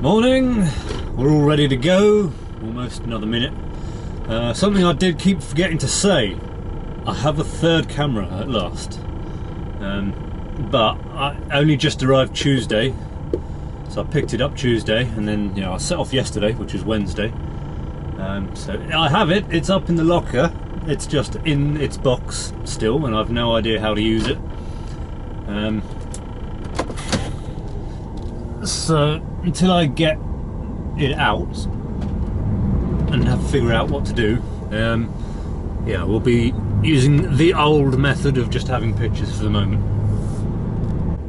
Morning, we're all ready to go, almost another minute. Something I did keep forgetting to say, I have a third camera at last, but I only just arrived Tuesday, so I picked it up Tuesday and then I set off yesterday, which is Wednesday. So I have it, it's up in the locker, it's just in its box still and I've no idea how to use it. So until I get it out and have to figure out what to do, we'll be using the old method of just having pictures for the moment.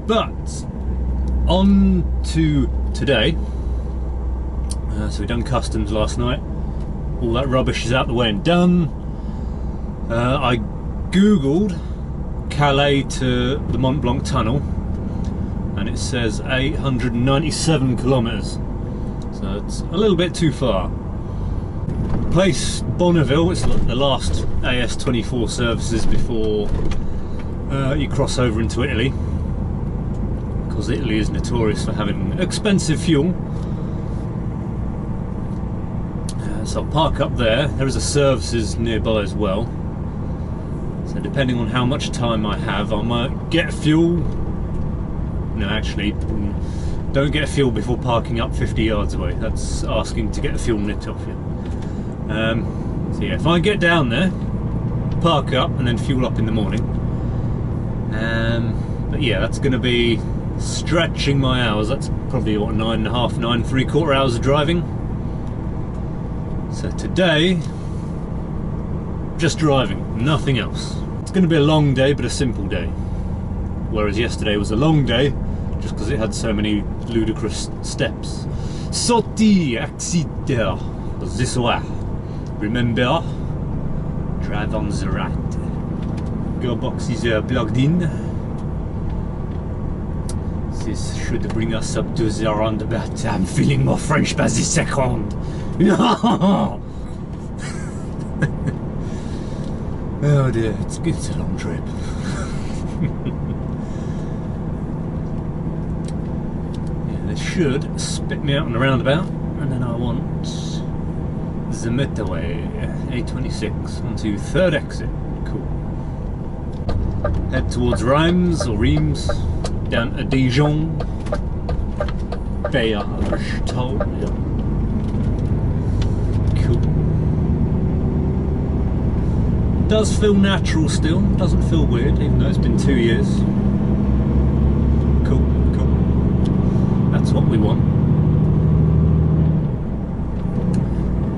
But on to today. So we done customs last night, all that rubbish is out the way and done. I googled Calais to the Mont Blanc Tunnel and it says 897 kilometres, so it's a little bit too far. Place Bonneville, it's the last AS24 services before you cross over into Italy, because Italy is notorious for having expensive fuel. So I'll park up there. There is a services nearby as well, so depending on how much time I have, I might get fuel. No, actually, don't get fuel before parking up 50 yards away. That's asking to get the fuel nicked off you. So yeah, if I get down there, park up and then fuel up in the morning. But yeah, that's going to be stretching my hours. That's probably what, 9.5, 9 3/4 hours of driving. So today, just driving, nothing else. It's going to be a long day, but a simple day. Whereas yesterday was a long day, just because it had so many ludicrous steps. Sortie, accélérateur, this way. Remember, drive on the right. Gearboxes are plugged in. This should bring us up to the roundabout. I'm feeling more French by the second. No! Oh dear, it's a long trip. Should spit me out on the roundabout, and then I want the motorway A26 onto third exit. Cool. Head towards Reims or Reims, down to Dijon, Bayage toll. Cool. Does feel natural still, doesn't feel weird, even though it's been 2 years. Cool. That's what we want.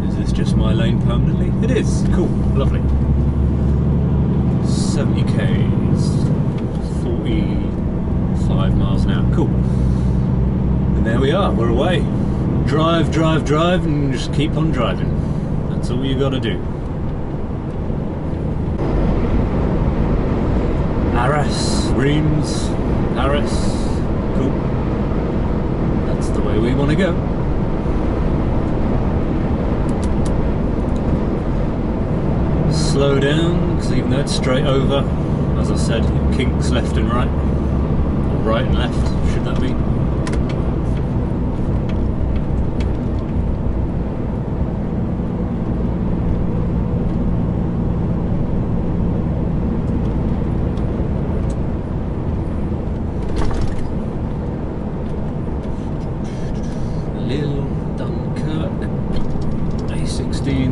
Is this just my lane permanently? It is. Cool. Lovely. 70 k's, 45 miles an hour. Cool. And there we are. We're away. Drive, and just keep on driving. That's all you got to do. Arras, Reims, Paris. Cool. That's the way we want to go. Slow down, because even though it's straight over, as I said, it kinks left and right. Or right and left, should that be?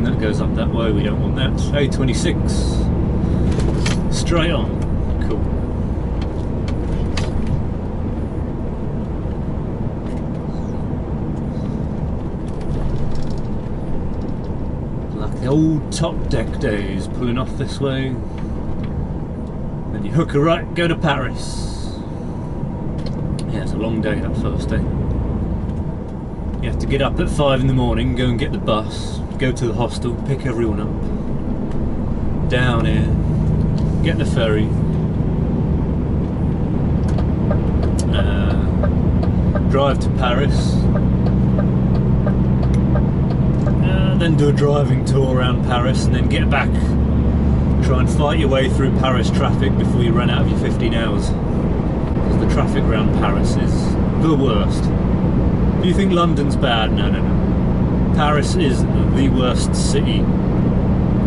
That goes up that way, we don't want that. A26, straight on. Cool. Like the old top deck days, pulling off this way. Then you hook a right, go to Paris. Yeah, it's a long day, that first day. You have to get up at 5 in the morning, go and get the bus, go to the hostel, pick everyone up, down here, get the ferry, drive to Paris, then do a driving tour around Paris and then get back. Try and fight your way through Paris traffic before you run out of your 15 hours. Because the traffic around Paris is the worst. Do you think London's bad? No, no, no. Paris is the worst city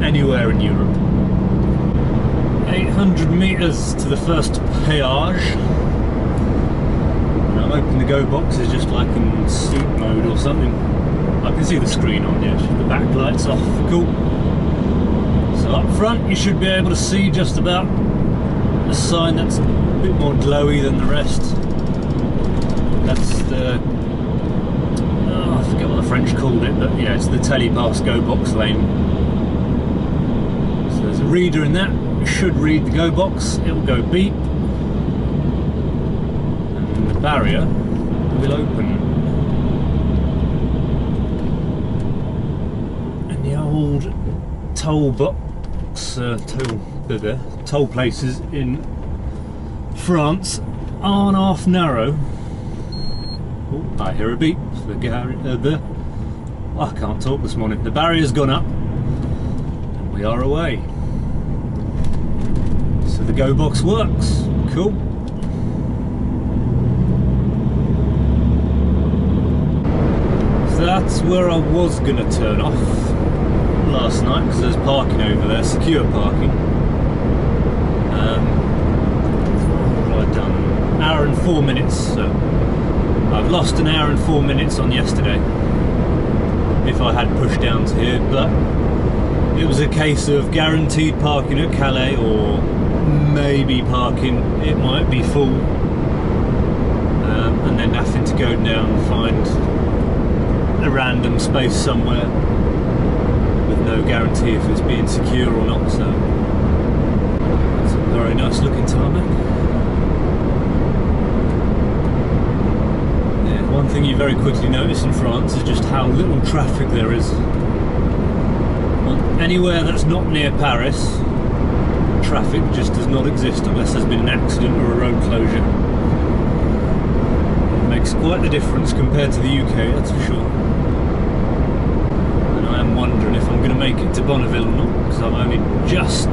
anywhere in Europe. 800 metres to the first péage. And I'm hoping the go box is just like in sleep mode or something. I can see the screen on, yeah, the backlight's off. Cool. So up front you should be able to see just about a sign that's a bit more glowy than the rest. That's the... oh, I forget what the French called it, but yeah, it's the telepass go box lane. So there's a reader in that. It should read the go box. It will go beep. And the barrier will open. And the old toll box, toll places in France aren't half narrow. Oh, I hear a beep. I can't talk this morning. The barrier's gone up and we are away. So the go box works. Cool. So that's where I was going to turn off last night because there's parking over there, secure parking. What have I done? An hour and 4 minutes. So I've lost an hour and 4 minutes on yesterday if I had pushed down to here, but it was a case of guaranteed parking at Calais or maybe parking, it might be full, and then having to go down and find a random space somewhere with no guarantee if it's being secure or not. So it's a very nice looking tarmac. One thing you very quickly notice in France is just how little traffic there is. Anywhere that's not near Paris, traffic just does not exist unless there's been an accident or a road closure. It makes quite the difference compared to the UK, that's for sure. And I am wondering if I'm going to make it to Bonneville or not, because I'm only just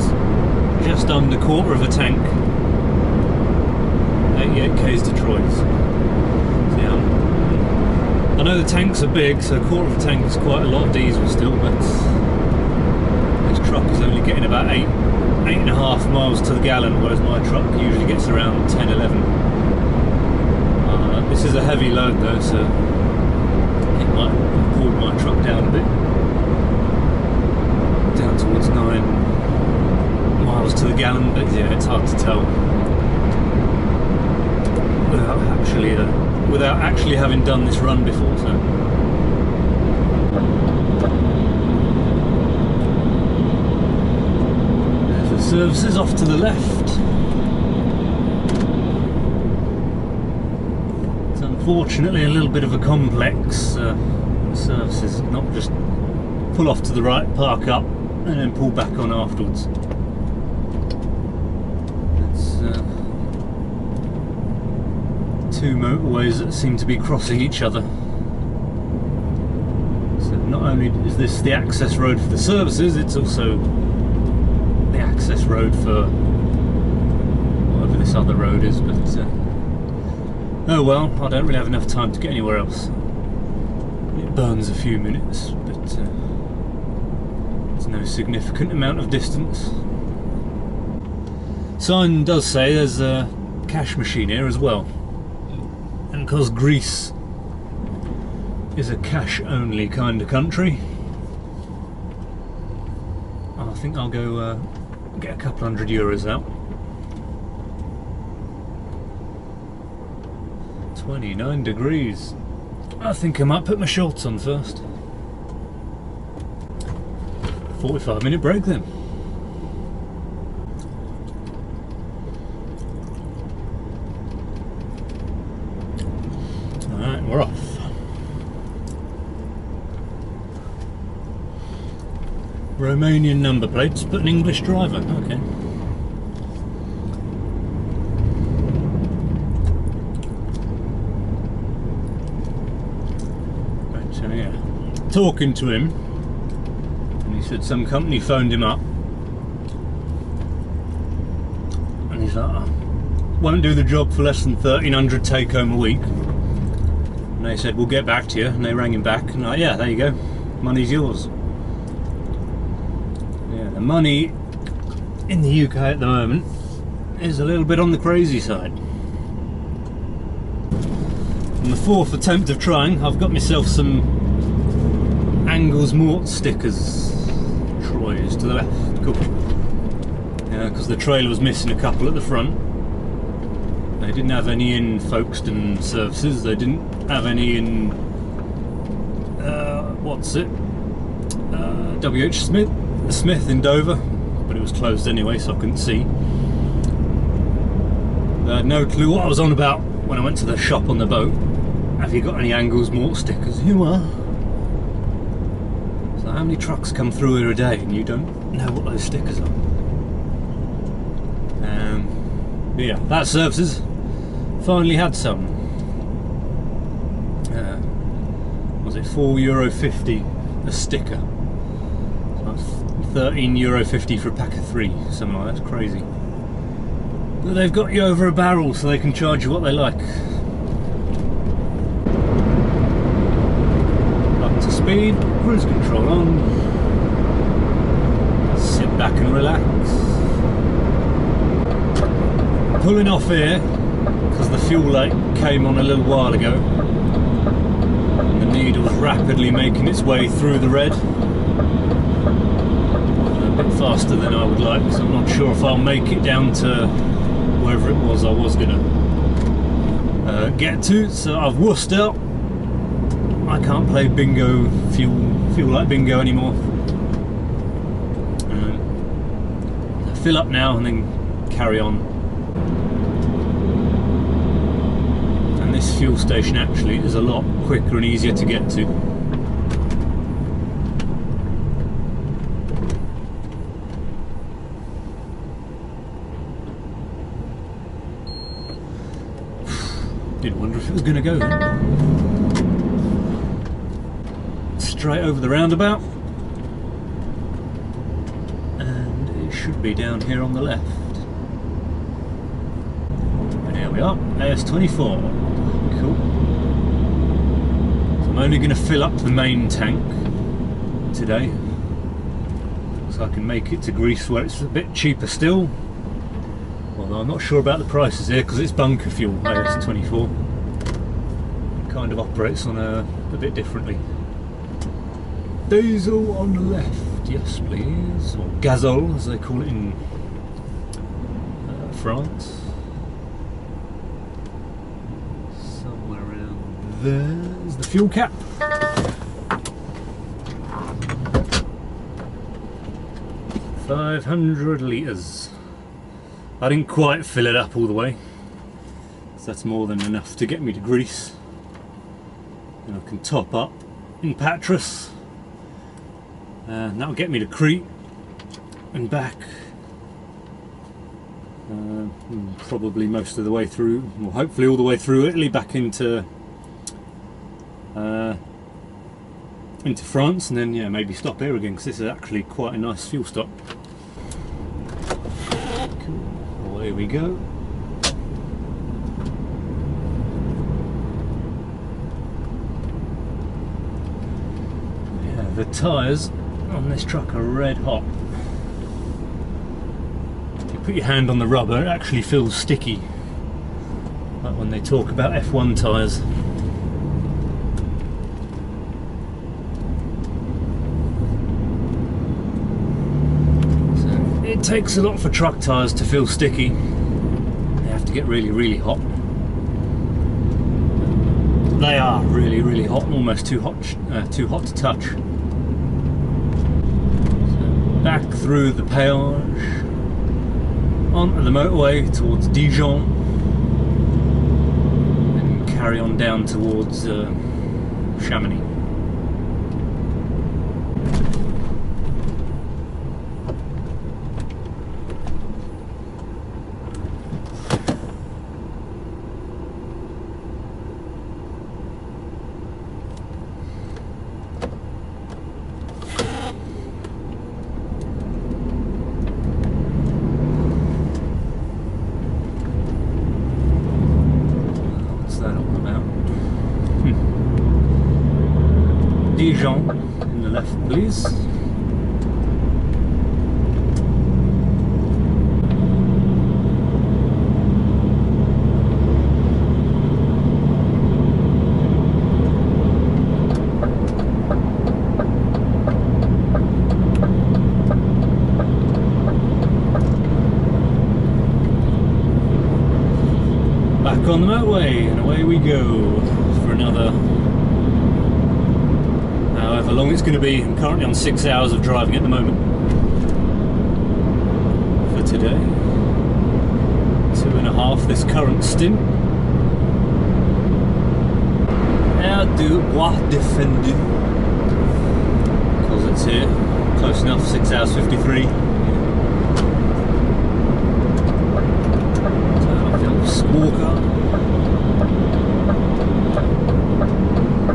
under quarter of a tank. 88 k's to Troyes. So yeah, I know the tanks are big, so a quarter of a tank is quite a lot of diesel still, but this truck is only getting about 8.5 miles to the gallon, whereas my truck usually gets around 10, 11. This is a heavy load though, so it might have pulled my truck down a bit, down towards 9 miles to the gallon, but yeah, it's hard to tell without actually having done this run before. So there's the services off to the left. It's unfortunately a little bit of a complex services, not just pull off to the right, park up and then pull back on afterwards. Two motorways that seem to be crossing each other. So not only is this the access road for the services, it's also the access road for whatever this other road is, but oh well, I don't really have enough time to get anywhere else. It burns a few minutes, but it's no significant amount of distance. Sign does say there's a cash machine here as well. And because Greece is a cash-only kind of country, I think I'll go get a couple €100 out. 29 degrees. I think I might put my shorts on first. 45-minute break then. We're off. Romanian number plates, but an English driver. Okay. Right, so yeah, talking to him, and he said some company phoned him up, and he's like, oh, won't do the job for less than 1,300 take home a week. And they said, we'll get back to you, and they rang him back, and yeah, there you go, money's yours. Yeah, the money in the UK at the moment is a little bit on the crazy side. On the fourth attempt of trying, I've got myself some Angles Mort stickers. Troyes to the left, cool. Yeah, because the trailer was missing a couple at the front. They didn't have any in Folkestone services, they didn't have any in, what's it? WH Smith in Dover, but it was closed anyway, so I couldn't see. I had no clue what I was on about when I went to the shop on the boat. Have you got any Angles Mort stickers? You are. So how many trucks come through here a day and you don't know what those stickers are? But yeah, that services. Finally had some. Was it €4.50 a sticker? So that's €13.50 for a pack of 3, something like that. That's crazy. But they've got you over a barrel, so they can charge you what they like. Up to speed, cruise control on. Sit back and relax. Pulling off here because the fuel light came on a little while ago. And the needle was rapidly making its way through the red. A bit faster than I would like, so I'm not sure if I'll make it down to wherever it was I was going to get to. So I've wussed out. I can't play bingo, fuel light bingo anymore. Fill up now and then carry on. And this fuel station actually is a lot quicker and easier to get to. Did wonder if it was going to go. Straight over the roundabout, and it should be down here on the left. And here we are, AS24. Cool. So I'm only going to fill up the main tank today, so I can make it to Greece where it's a bit cheaper still. Although I'm not sure about the prices here because it's bunker fuel, AS24. It kind of operates on a bit differently. Diesel on the left, yes please, or gazole as they call it in France. Somewhere around there is the fuel cap. $500 litres. I didn't quite fill it up all the way, so that's more than enough to get me to Greece. And I can top up in Patras. And that'll get me to Crete and back, probably most of the way through, well hopefully all the way through Italy back into France, and then yeah, maybe stop here again because this is actually quite a nice fuel stop. Cool. Away we go. Yeah, the tyres on this truck are red hot. If you put your hand on the rubber, it actually feels sticky, like when they talk about F1 tyres. So it takes a lot for truck tyres to feel sticky. They have to get really, really hot. They are really, really hot, almost too hot to touch. Back through the péage, onto the motorway towards Dijon, and carry on down towards Chamonix. Dijon in the left, please. On the motorway, and away we go for another however long it's going to be. I'm currently on 6 hours of driving at the moment for today. 2.5 this current stint. Air du Bois Defendu, because it's here, close enough. 6 hours 53. Walker.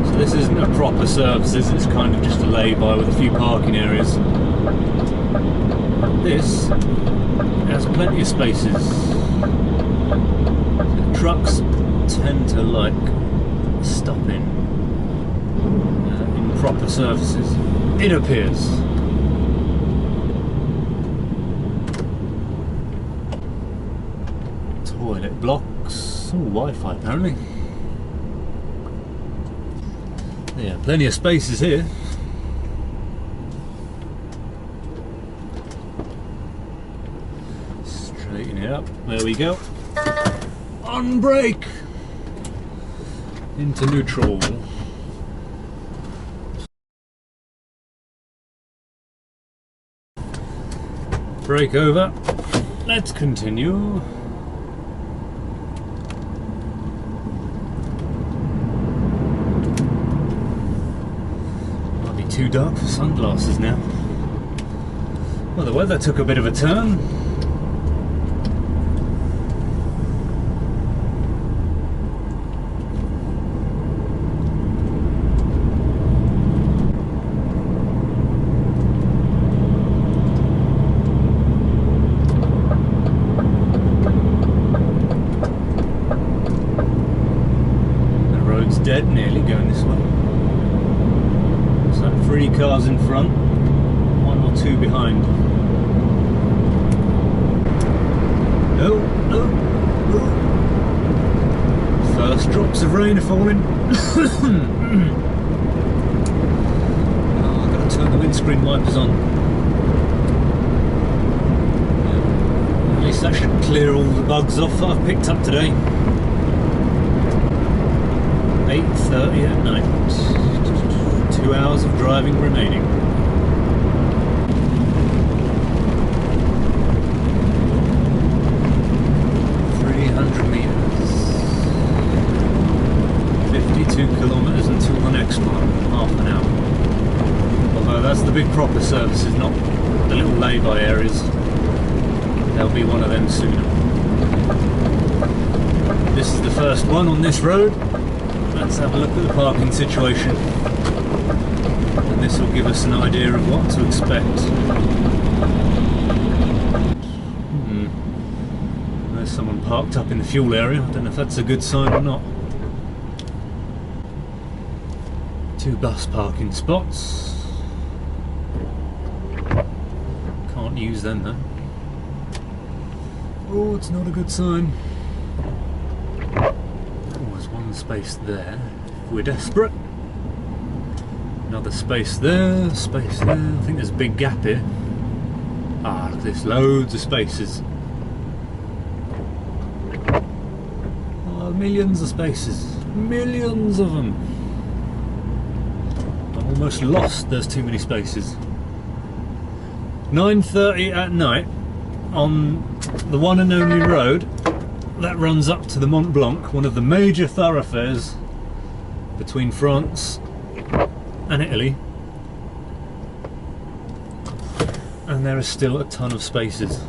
So this isn't a proper services, it's kind of just a lay-by with a few parking areas. This has plenty of spaces. The trucks tend to like stopping in proper services, it appears. Toilet blocks, oh, Wi-Fi apparently. Yeah, plenty of spaces here. Straighten it up, there we go. On brake! Into neutral. Brake over. Let's continue. Too dark for sunglasses now. Well, the weather took a bit of a turn. The road's dead nearly going this way. 3 cars in front, 1 or 2 behind. Oh, oh, oh. First drops of rain are falling. Oh, I've got to turn the windscreen wipers on. At least that should clear all the bugs off that I've picked up today. 8:30 at night. 2 hours of driving remaining. meters. 52 kilometers until the next one. Half an hour. Although that's the big proper services, not the little lay-by areas. There'll be one of them sooner. This is the first one on this road. Let's have a look at the parking situation. And this will give us an idea of what to expect. There's someone parked up in the fuel area. I don't know if that's a good sign or not. 2 bus parking spots. Can't use them though. Oh, it's not a good sign. Oh, there's 1 space there. If we're desperate. Another space there, space there. I think there's a big gap here. Ah, look at this, loads of spaces. Oh, millions of spaces. Millions of them. I'm almost lost, there's too many spaces. 9:30 at night on the one and only road that runs up to the Mont Blanc, one of the major thoroughfares between France and Italy, and there is still a ton of spaces.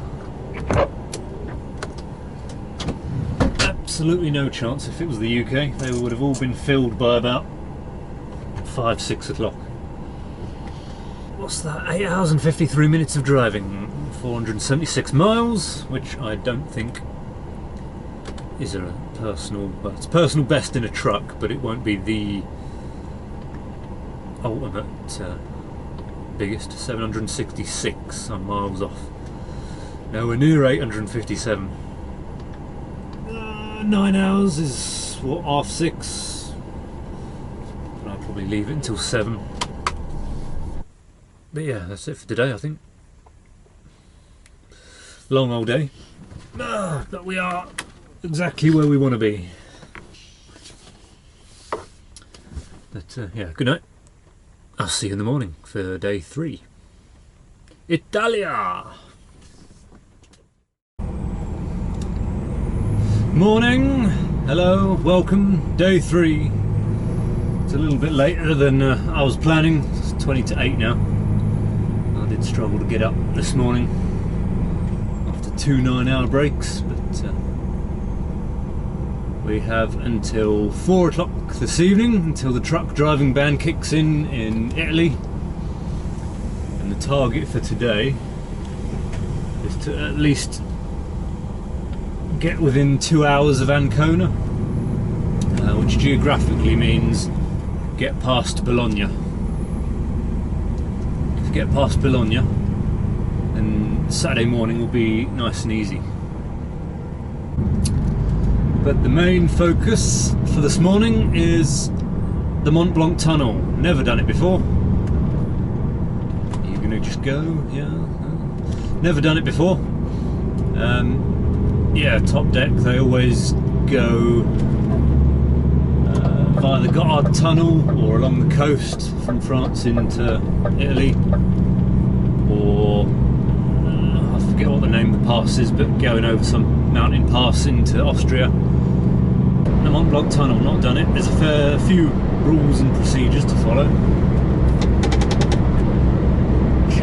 Absolutely no chance. If it was the UK, they would have all been filled by about 5-6 o'clock. What's that? 8 hours and 53 minutes of driving, 476 miles, which I don't think is a personal, well, it's personal best in a truck, but it won't be the ultimate biggest, 766. I'm miles off. Nowhere near 857. 9 hours is what, half 6. But I'll probably leave it until 7. But yeah, that's it for today, I think. Long old day. But we are exactly where we want to be. But yeah, good night. I'll see you in the morning for day 3. Italia! Morning! Hello, welcome, day 3. It's a little bit later than I was planning. It's 20 to 8 now. I did struggle to get up this morning after 2 9-hour breaks, but we have until 4 o'clock this evening until the truck driving ban kicks in Italy. And the target for today is to at least get within 2 hours of Ancona, which geographically means get past Bologna. If you get past Bologna, then Saturday morning will be nice and easy. But the main focus for this morning is the Mont Blanc Tunnel. Never done it before. Are you going to just go? Yeah. Never done it before. Yeah, top deck. They always go via the Gotthard Tunnel or along the coast from France into Italy, or I forget what the name of the pass is, but going over some mountain pass into Austria. The Mont Blanc Tunnel, not done it. There's a fair few rules and procedures to follow, which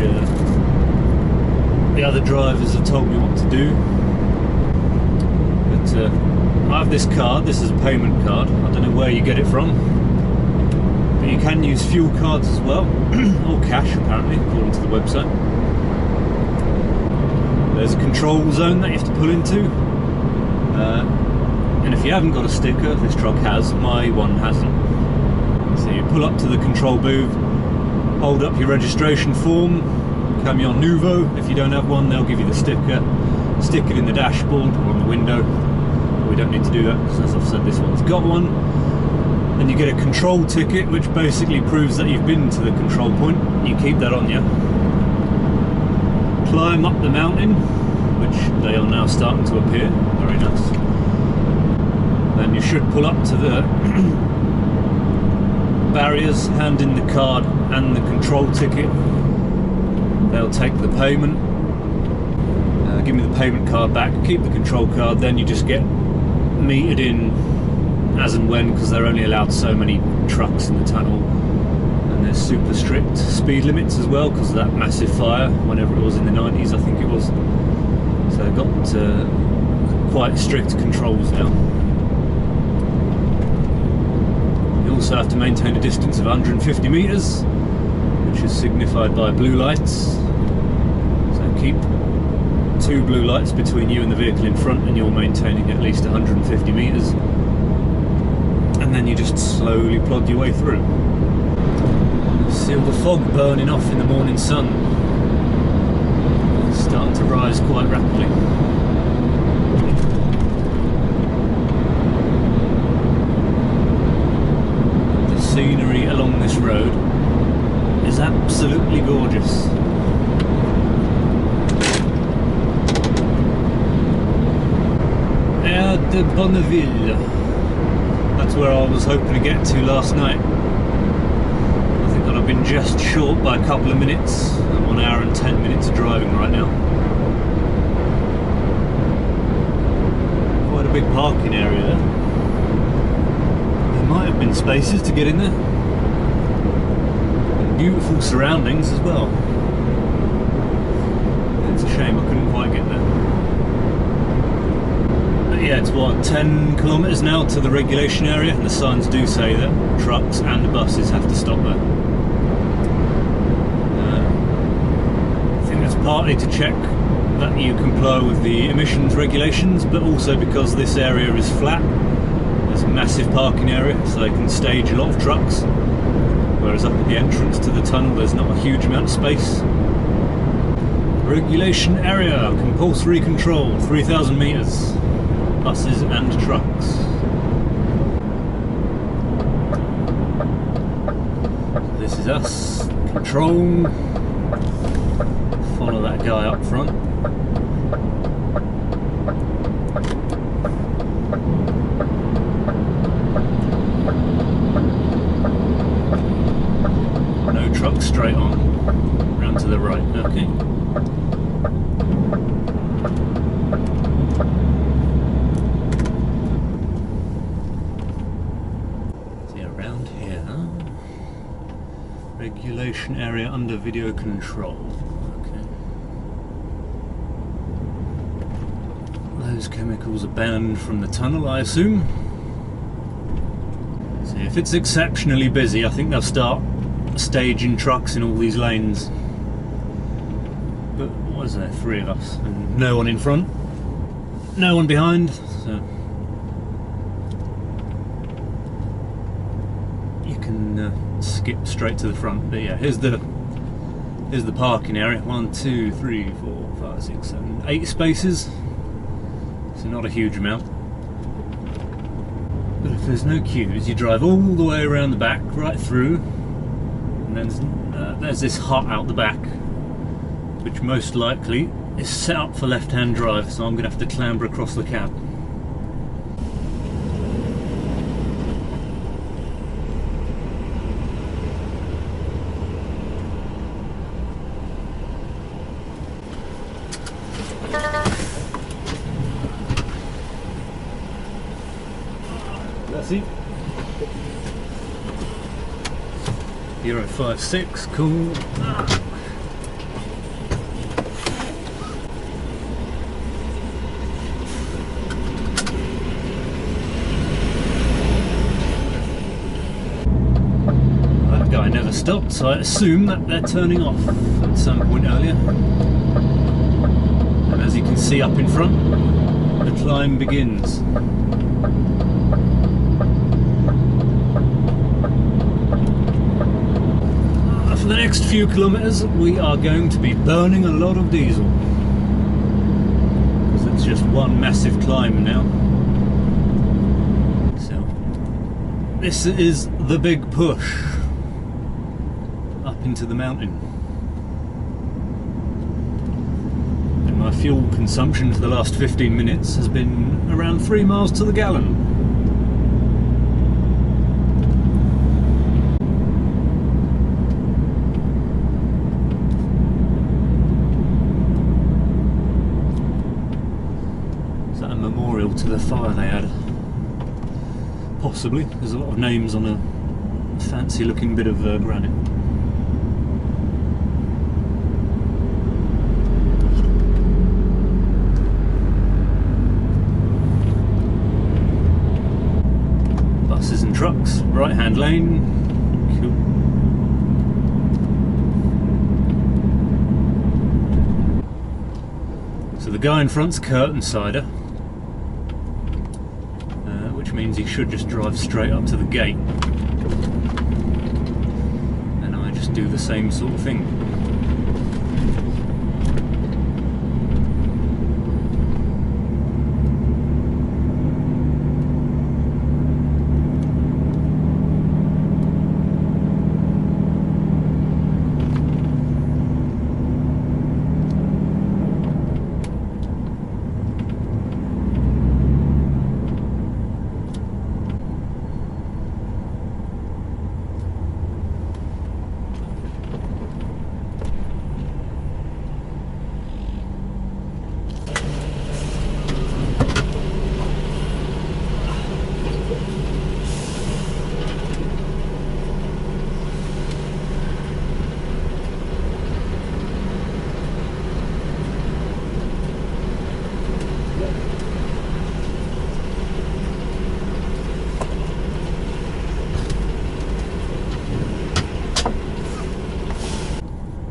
the other drivers have told me what to do. But I have this card. This is a payment card. I don't know where you get it from, but you can use fuel cards as well, or cash apparently, according to the website. There's a control zone that you have to pull into. And if you haven't got a sticker, this truck has, my one hasn't. So you pull up to the control booth, hold up your registration form, Camion Nouveau. If you don't have one, they'll give you the sticker. Stick it in the dashboard or on the window. We don't need to do that because, as I've said, this one's got one. And you get a control ticket, which basically proves that you've been to the control point. You keep that on you. Climb up the mountain, which they are now starting to appear. Very nice. Then you should pull up to the barriers, hand in the card and the control ticket. They'll take the payment, give me the payment card back, keep the control card, then you just get metered in as and when, because they're only allowed so many trucks in the tunnel, and there's super strict speed limits as well because of that massive fire whenever it was in the 90s, I think it was. So they've got quite strict controls now. You also have to maintain a distance of 150 metres, which is signified by blue lights. So keep 2 blue lights between you and the vehicle in front, and you're maintaining at least 150 metres. And then you just slowly plod your way through. See all the fog burning off in the morning sun. It's starting to rise quite rapidly. The scenery along this road is absolutely gorgeous. Air de Bonneville. That's where I was hoping to get to last night. I think that I've been just short by a couple of minutes. I'm 1 hour and 10 minutes of driving right now. Quite a big parking area there. There might have been spaces to get in there. And beautiful surroundings as well. It's a shame I couldn't quite get there. Yeah, it's what, 10 kilometres now to the regulation area, and the signs do say that trucks and buses have to stop there. I think that's partly to check that you comply with the emissions regulations, but also because this area is flat. There's a massive parking area, so they can stage a lot of trucks. whereas up at the entrance to the tunnel there's not a huge amount of space. Regulation area, compulsory control, 3,000 metres, buses and trucks. This is us, control, follow that guy up front. No truck, straight on, round to the right, okay. Regulation area under video control. Okay. Those chemicals are banned from the tunnel, I assume. So if it's exceptionally busy, I think they'll start staging trucks in all these lanes. But what is there? 3 of us, and no one in front, no one behind. So you can skip straight to the front. But yeah, here's the parking area. 1, 2, 3, 4, 5, 6, 7, 8 spaces. So not a huge amount. But if there's no queues, you drive all the way around the back, right through, and then there's this hut out the back, which most likely is set up for left-hand drive. So I'm going to have to clamber across the cab. Euro 5-6, cool. That guy never stopped, so I assume that they're turning off at some point earlier. And as you can see up in front, the climb begins. For the next few kilometres we are going to be burning a lot of diesel, because it's just one massive climb now. So this is the big push up into the mountain. And my fuel consumption for the last 15 minutes has been around 3 miles to the gallon. To the fire they had, possibly. There's a lot of names on a fancy looking bit of granite. Buses and trucks, right hand lane. Cool. So the guy in front's curtain sider, which means he should just drive straight up to the gate, and I just do the same sort of thing.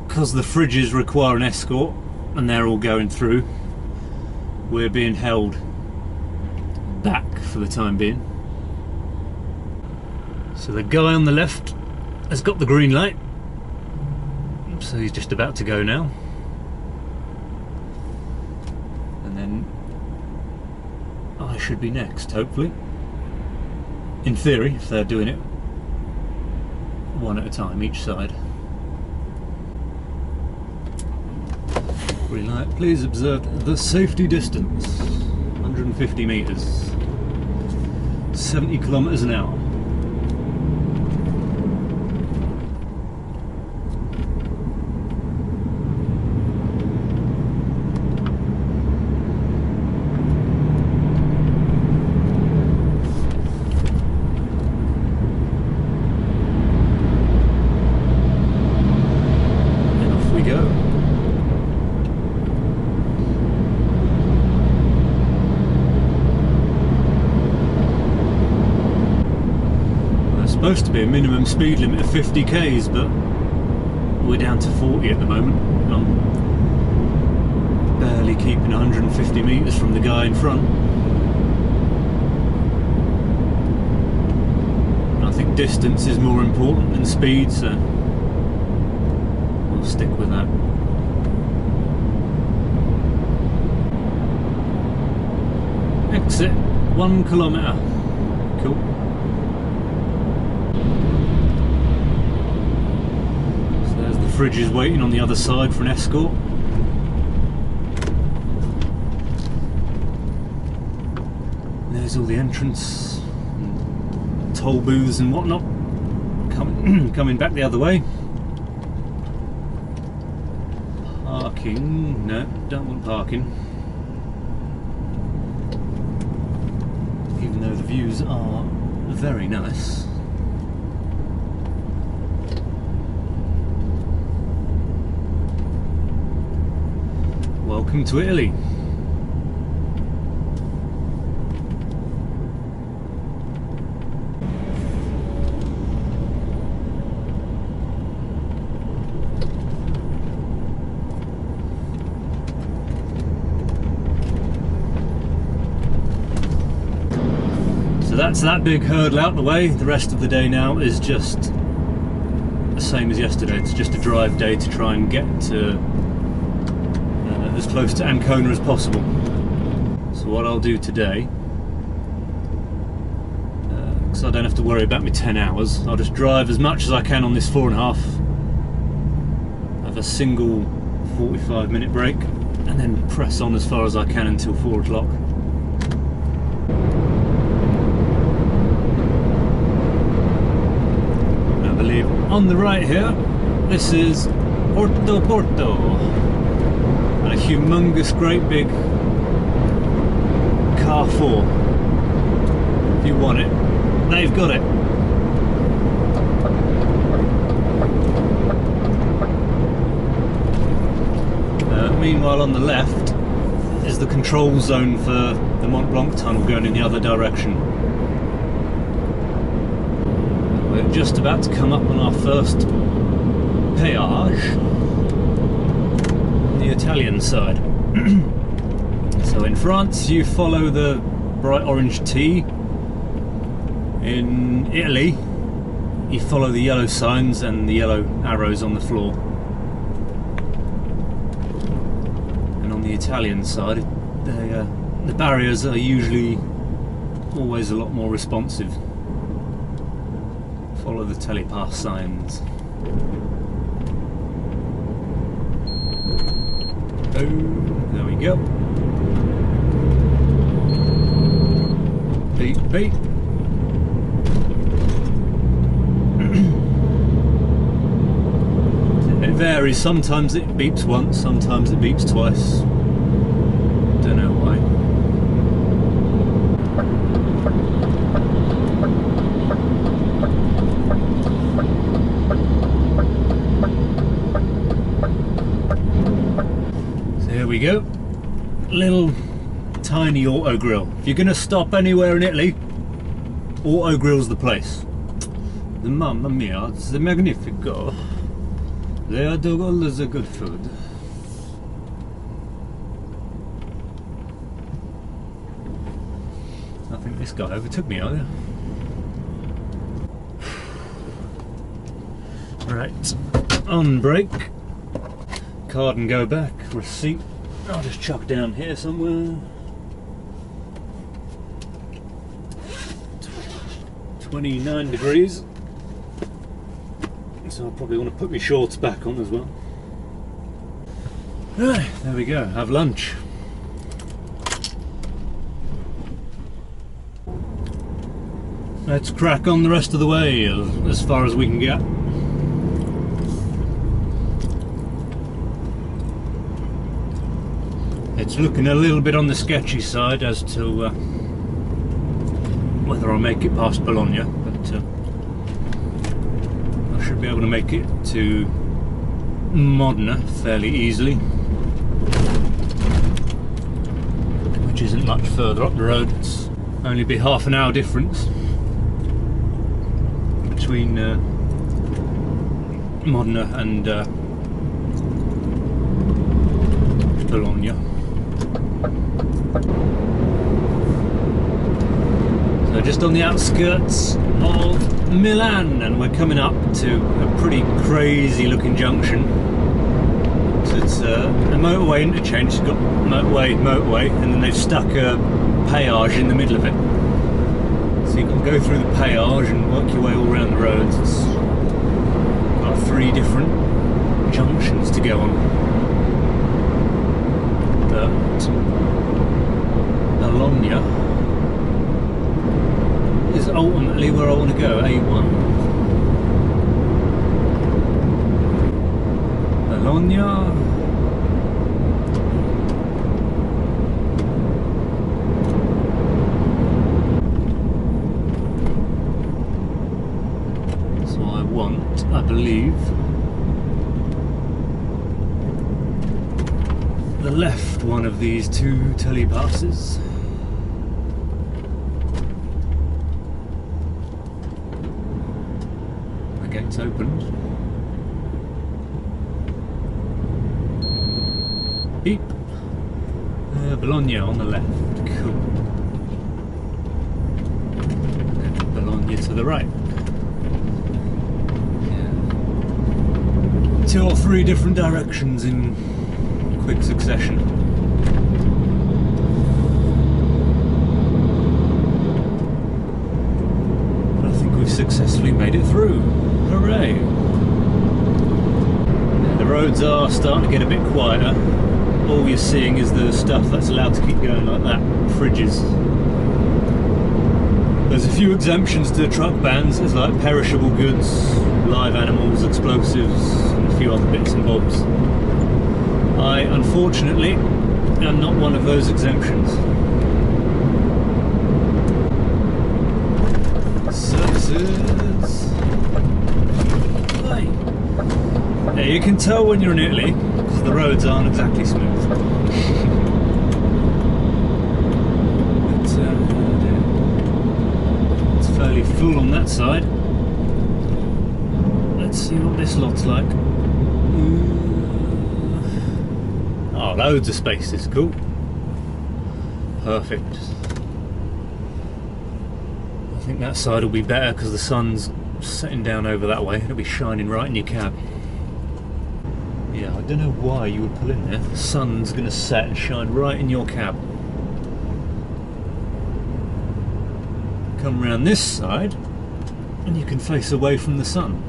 Because the fridges require an escort and they're all going through, we're being held back for the time being. So the guy on the left has got the green light, so he's just about to go now. And then I should be next, hopefully. In theory, if they're doing it one at a time, each side. Green light, please observe the safety distance. 150 metres. 70 kilometres an hour. Supposed to be a minimum speed limit of 50 k's, but we're down to 40 at the moment. I'm barely keeping 150 metres from the guy in front. I think distance is more important than speed, so we'll stick with that. Exit 1 kilometre. Cool. Fridge is waiting on the other side for an escort. And there's all the entrance, and toll booths and whatnot coming back the other way. Parking, no, don't want parking. Even though the views are very nice. Welcome to Italy. So that's that big hurdle out the way. The rest of the day now is just the same as yesterday. It's just a drive day to try and get to as close to Ancona as possible. So what I'll do today, because I don't have to worry about me 10 hours, I'll just drive as much as I can on this 4.5, have a single 45-minute break, and then press on as far as I can until 4 o'clock. I believe on the right here, this is Porto. A humongous, great big Carrefour. If you want it, they've got it. Meanwhile, on the left is the control zone for the Mont Blanc Tunnel going in the other direction. We're just about to come up on our first péage. The Italian side. So in France you follow the bright orange T. In Italy you follow the yellow signs and the yellow arrows on the floor. And on the Italian side the barriers are usually always a lot more responsive. Follow the telepass signs. Oh, there we go. Beep, beep. It varies. Sometimes it beeps once, sometimes it beeps twice. Don't know why. There we go. Little tiny auto grill. If you're going to stop anywhere in Italy, auto grill's the place. The mamma mia, it's the magnifico. They are the always a good food. I think this guy overtook me earlier. Right, on brake, card and go back, receipt, I'll just chuck down here somewhere. 29 degrees, so I'll probably want to put my shorts back on as well. Right, there we go, have lunch. Let's crack on the rest of the way, as far as we can get. It's looking a little bit on the sketchy side as to whether I'll make it past Bologna, but I should be able to make it to Modena fairly easily, which isn't much further up the road. It's only be half an hour difference between Modena and Bologna. So just on the outskirts of Milan, and we're coming up to a pretty crazy looking junction. So it's a motorway interchange. It's got motorway, and then they've stuck a péage in the middle of it. So you've got to go through the péage and work your way all around the roads. It's got 3 different junctions to go on. But Bologna is ultimately where I want to go, A1. Bologna. So I want, I believe, the left one of these 2 telepasses. The gate's opened. Beep. Bologna on the left. Cool. And Bologna to the right. Yeah. 2 or 3 different directions in quick succession. But I think we've successfully made it through. Hooray! Yeah, the roads are starting to get a bit quieter. All you're seeing is the stuff that's allowed to keep going like that. Fridges. There's a few exemptions to truck bans. There's like perishable goods, live animals, explosives, and a few other bits and bobs. I, unfortunately, am not one of those exemptions. Services. Hey. Yeah, you can tell when you're in Italy, because the roads aren't exactly smooth. It's fairly full on that side. Let's see what this lot's like. Oh, loads of spaces, cool. Perfect. I think that side will be better because the sun's setting down over that way. It'll be shining right in your cab. Yeah, I don't know why you would pull in there. The sun's going to set and shine right in your cab. Come round this side and you can face away from the sun.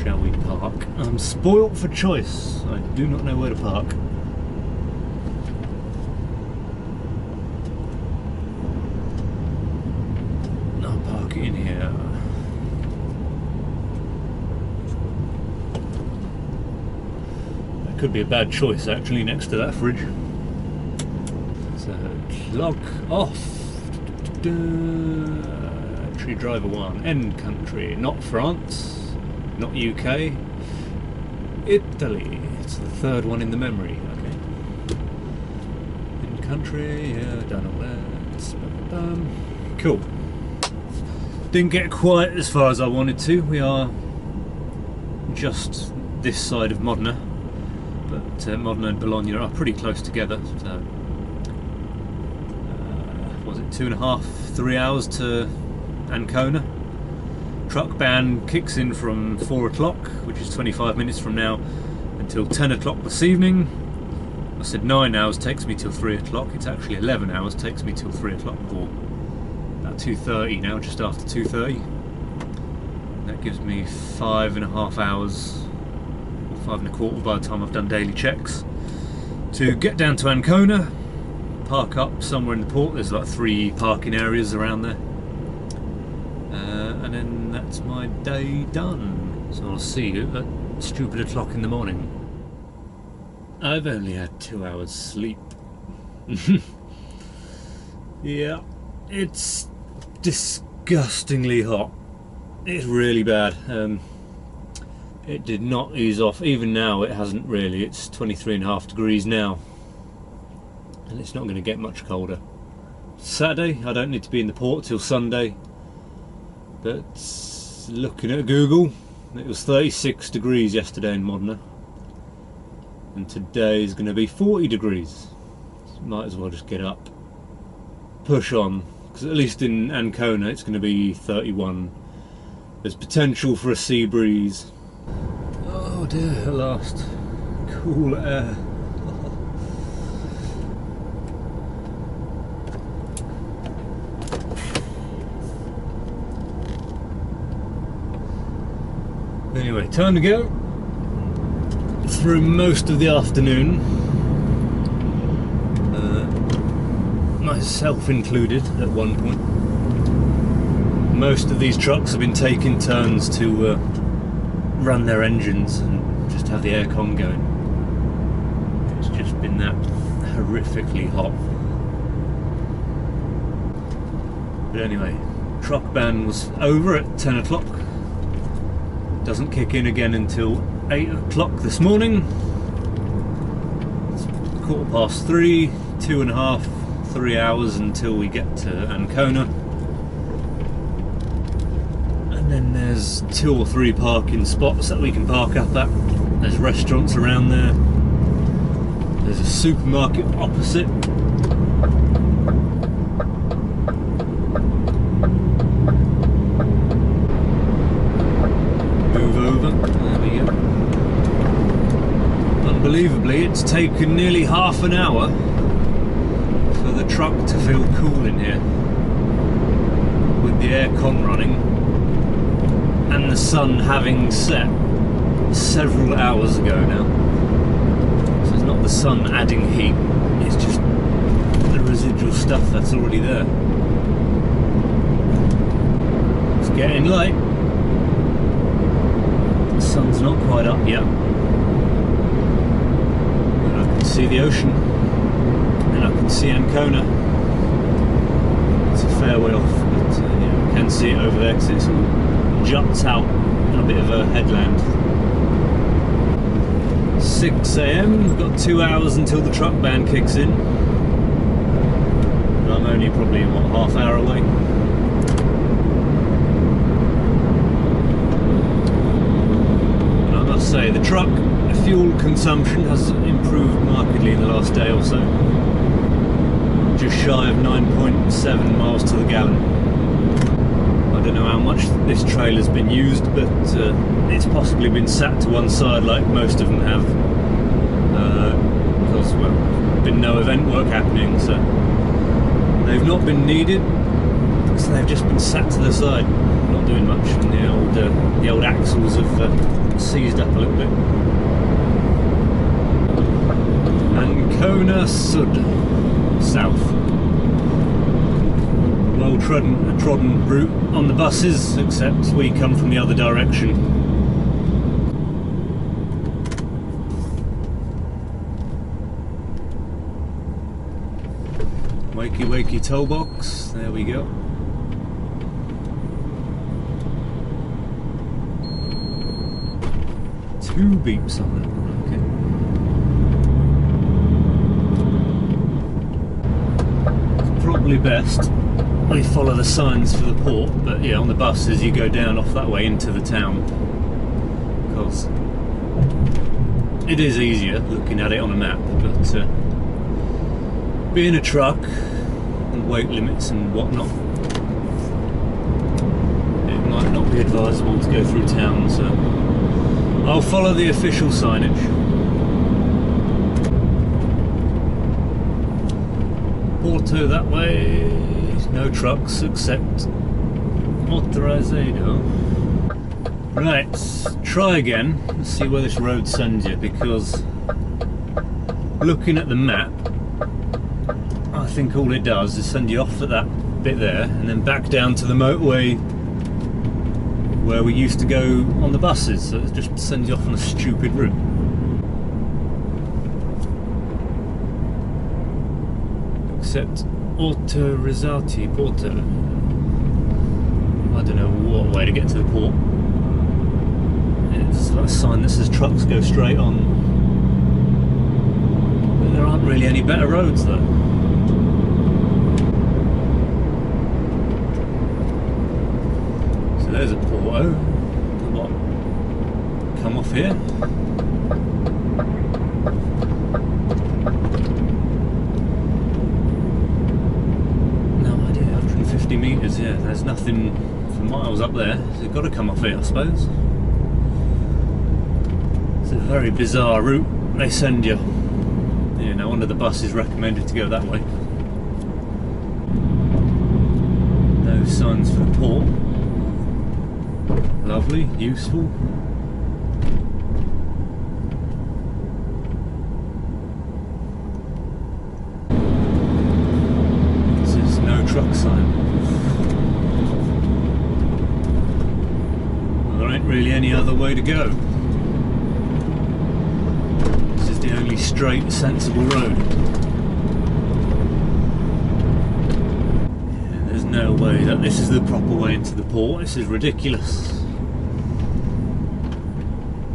Shall we park? I'm spoilt for choice. I do not know where to park. I'll park it in here. That could be a bad choice actually, next to that fridge. So, log off. Entry driver 1. End country. Not France. Not UK, Italy. It's the 3rd one in the memory. Okay. In country, yeah, done all that. Cool. Didn't get quite as far as I wanted to. We are just this side of Modena, but Modena and Bologna are pretty close together. So, was it 2.5–3 hours to Ancona? Truck ban kicks in from 4 o'clock, which is 25 minutes from now, until 10 o'clock this evening. I said 9 hours takes me till 3 o'clock. It's actually 11 hours takes me till 3 o'clock, or about 2:30 now, just after 2:30. That gives me 5.5 hours, or 5.25 by the time I've done daily checks, to get down to Ancona, park up somewhere in the port. There's like 3 parking areas around there. And then that's my day done. So I'll see you at stupid o'clock in the morning. I've only had 2 hours sleep. Yeah, it's disgustingly hot. It's really bad. It did not ease off. Even now it hasn't really. It's 23.5 degrees now. And it's not going to get much colder. Saturday, I don't need to be in the port till Sunday. But looking at Google, it was 36 degrees yesterday in Modena, and today is going to be 40 degrees. So might as well just get up, push on, because at least in Ancona it's going to be 31. There's potential for a sea breeze. Oh dear, at last. Cool air. Anyway, time to go. Through most of the afternoon, myself included at one point. Most of these trucks have been taking turns to run their engines and just have the aircon going. It's just been that horrifically hot. But anyway, truck ban was over at 10 o'clock. Doesn't kick in again until 8 o'clock this morning. It's 3:15, 2.5, 3 hours until we get to Ancona. And then there's 2 or 3 parking spots that we can park up at. There's restaurants around there. There's a supermarket opposite. Unbelievably, it's taken nearly half an hour for the truck to feel cool in here, with the aircon running and the sun having set several hours ago now. So it's not the sun adding heat, it's just the residual stuff that's already there. It's getting light. The sun's not quite up yet. See the ocean, and I can see Ancona. It's a fair way off, but yeah, I can see it over there because it sort of juts out in a bit of a headland. 6 AM, we've got 2 hours until the truck ban kicks in. And I'm only probably, what, half hour away? And I must say, the truck fuel consumption has improved markedly in the last day or so. Just shy of 9.7 miles to the gallon. I don't know how much this trailer's been used, but it's possibly been sat to one side like most of them have, because, well, there's been no event work happening, so they've not been needed, so they've just been sat to the side, not doing much, and the old axles have seized up a little bit. Ancona Sud, south. Well trodden route on the buses, except we come from the other direction. Wakey wakey toll box, there we go. Two beeps on that one, okay. Probably best we follow the signs for the port, but yeah, on the buses you go down off that way into the town, because it is easier looking at it on a map, but being a truck and weight limits and whatnot, it might not be advisable to go through town, so I'll follow the official signage. Porto that way, no trucks except Motorizado. Right, try again, let's see where this road sends you, because looking at the map, I think all it does is send you off at that bit there and then back down to the motorway where we used to go on the buses, so it just sends you off on a stupid route. Except Autorizzati Porto. I don't know what way to get to the port. It's like a sign that says trucks go straight on. But there aren't really any better roads though. So there's a Porto. What? Come off here. No idea, 150 metres, yeah, there's nothing for miles up there, so you've got to come off here I suppose. It's a very bizarre route they send you. Yeah, no wonder the bus is recommended to go that way. No signs for the port. Lovely, useful. This is no truck sign. Well, there ain't really any other way to go. This is the only straight, sensible road. Yeah, there's no way that this is the proper way into the port. This is ridiculous.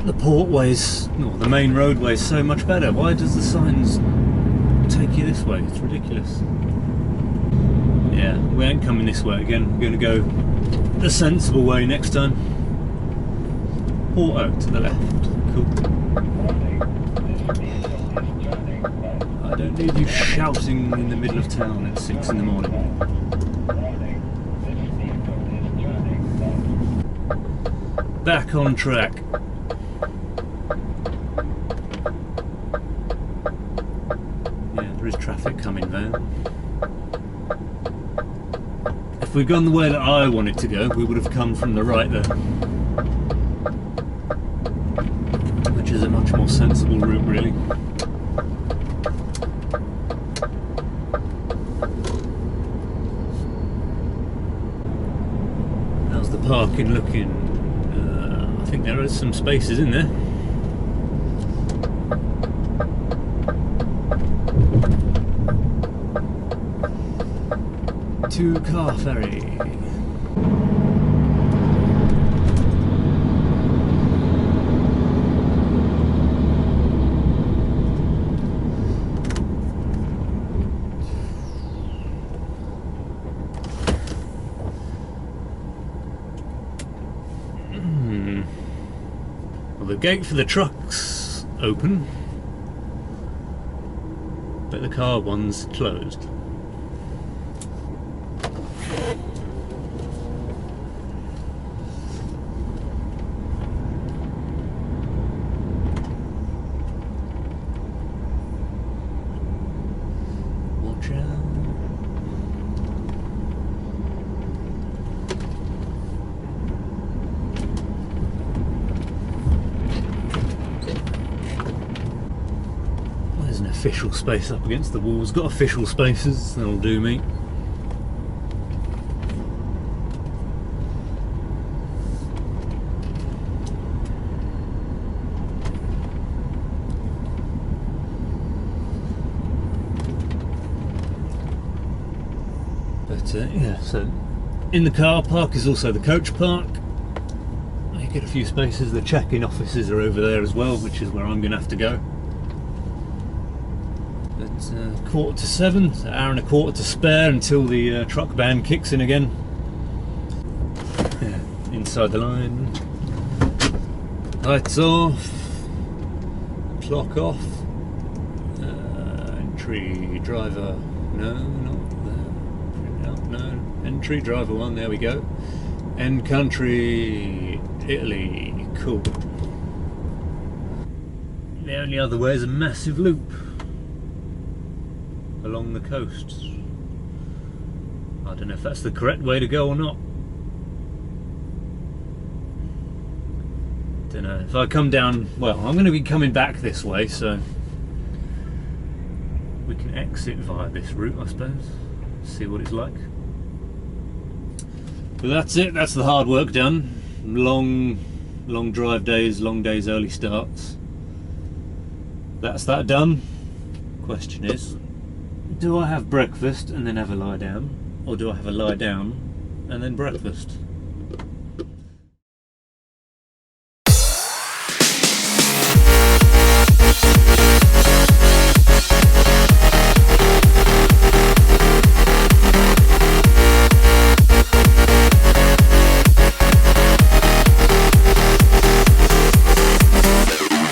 The portways, or the main roadway is so much better. Why does the signs take you this way? It's ridiculous. Yeah, we ain't coming this way again. We're going to go the sensible way next time. Porto to the left. Cool. I don't need you shouting in the middle of town at 6 in the morning. Back on track. There is traffic coming there. If we'd gone the way that I wanted to go, we would have come from the right there. Which is a much more sensible route, really. How's the parking looking? I think there are some spaces in there. Two-car ferry. Well, the gate for the trucks open, but the car one's closed. There's an official space up against the walls. Got official spaces, that'll do me. But yeah, so in the car park is also the coach park. You get a few spaces. The check-in offices are over there as well, which is where I'm going to have to go. But 7:15, so an hour and a quarter to spare until the truck ban kicks in again. Yeah, inside the line. Lights off. Clock off. Entry driver. No, not there. No, entry driver 1. There we go. End country, Italy. Cool. The only other way is a massive loop along the coast. I don't know if that's the correct way to go or not. Don't know. If I come down, well, I'm going to be coming back this way, so we can exit via this route, I suppose. See what it's like. But that's it. That's the hard work done. Long drive days, long days, early starts. That's that done. Question is, do I have breakfast and then have a lie down, or do I have a lie down and then breakfast?